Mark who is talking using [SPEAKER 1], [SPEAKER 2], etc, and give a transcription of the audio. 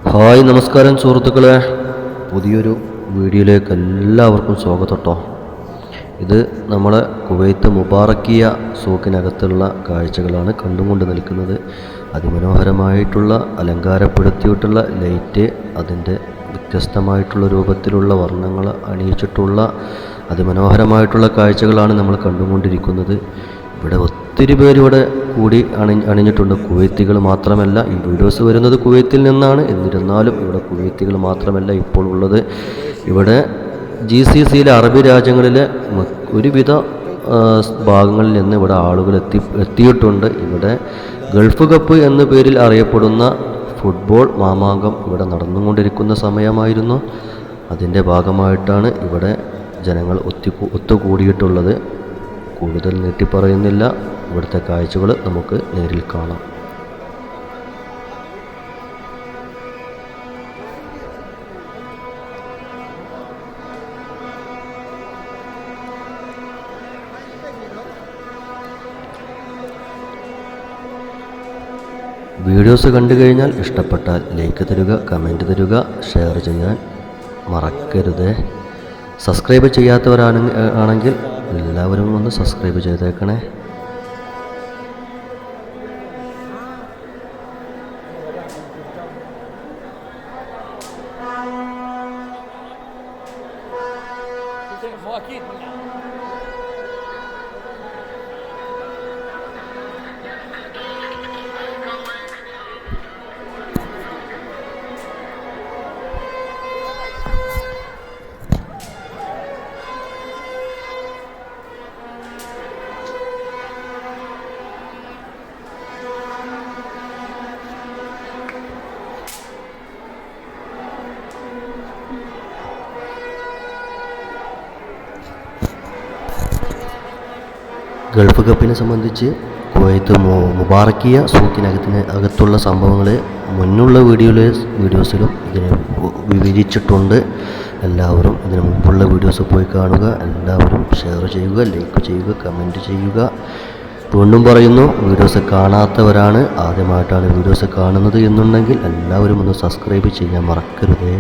[SPEAKER 1] Hi നമസ്കാരം സുഹൃത്തുക്കളെ, പുതിയൊരു വീഡിയോയിലേക്ക് എല്ലാവർക്കും സ്വാഗതം കേട്ടോ. ഇത് നമ്മളെ കുവൈത്ത് മുബാറക്കിയ സൂക്കിനകത്തുള്ള കാഴ്ചകളാണ് കണ്ടുകൊണ്ട് നിൽക്കുന്നത്. അതിമനോഹരമായിട്ടുള്ള അലങ്കാരപ്പെടുത്തിയിട്ടുള്ള ലൈറ്റ്, അതിൻ്റെ വ്യത്യസ്തമായിട്ടുള്ള രൂപത്തിലുള്ള വർണ്ണങ്ങൾ അണിയിച്ചിട്ടുള്ള അതിമനോഹരമായിട്ടുള്ള കാഴ്ചകളാണ് നമ്മൾ കണ്ടുകൊണ്ടിരിക്കുന്നത്. ഇവിടെ ഒത്തിരി പേരിവിടെ കൂടി അണിഞ്ഞിട്ടുണ്ട്. കുവൈത്തികൾ മാത്രമല്ല, ഈ വീഡിയോസ് വരുന്നത് കുവൈത്തിൽ നിന്നാണ്. എന്നിരുന്നാലും ഇവിടെ കുവൈത്തികൾ മാത്രമല്ല ഇപ്പോൾ ഉള്ളത്. ഇവിടെ GCCയിലെ അറബി രാജ്യങ്ങളിലെ ഒരുവിധ ഭാഗങ്ങളിൽ നിന്ന് ഇവിടെ ആളുകൾ എത്തിയിട്ടുണ്ട്. ഇവിടെ ഗൾഫ് കപ്പ് എന്ന പേരിൽ അറിയപ്പെടുന്ന ഫുട്ബോൾ മാമാങ്കം ഇവിടെ നടന്നുകൊണ്ടിരിക്കുന്ന സമയമായിരുന്നു. അതിൻ്റെ ഭാഗമായിട്ടാണ് ഇവിടെ ജനങ്ങൾ ഒത്തുകൂടിയിട്ടുള്ളത്. കൂടുതൽ നീട്ടിപ്പറയുന്നില്ല, ഇവിടുത്തെ കാഴ്ചകൾ നമുക്ക് നേരിൽ കാണാം. വീഡിയോസ് കണ്ടു കഴിഞ്ഞാൽ ഇഷ്ടപ്പെട്ടാൽ ലൈക്ക് തരിക, കമൻറ്റ് തരിക, ഷെയർ ചെയ്യാൻ മറക്കരുത്. സബ്സ്ക്രൈബ് ചെയ്യാത്തവരാണെങ്കിൽ എല്ലാവരും ഒന്ന് സബ്സ്ക്രൈബ് ചെയ്തേക്കണേ. ഗൾഫ് കപ്പിനെ സംബന്ധിച്ച് കുവൈത്ത് മുബാറക്കിയ അകത്തുള്ള സംഭവങ്ങൾ മുന്നുള്ള വീഡിയോസിലും ഇതിനെ വിവരിച്ചിട്ടുണ്ട്. എല്ലാവരും ഇതിന് മുമ്പുള്ള വീഡിയോസ് പോയി കാണുക. എല്ലാവരും ഷെയർ ചെയ്യുക, ലൈക്ക് ചെയ്യുക, കമൻറ്റ് ചെയ്യുക. വീണ്ടും പറയുന്നു, വീഡിയോസ് കാണാത്തവരാണ്, ആദ്യമായിട്ടാണ് വീഡിയോസ് കാണുന്നത് എന്നുണ്ടെങ്കിൽ എല്ലാവരും ഒന്ന് സബ്സ്ക്രൈബ് ചെയ്യാൻ മറക്കരുതേ.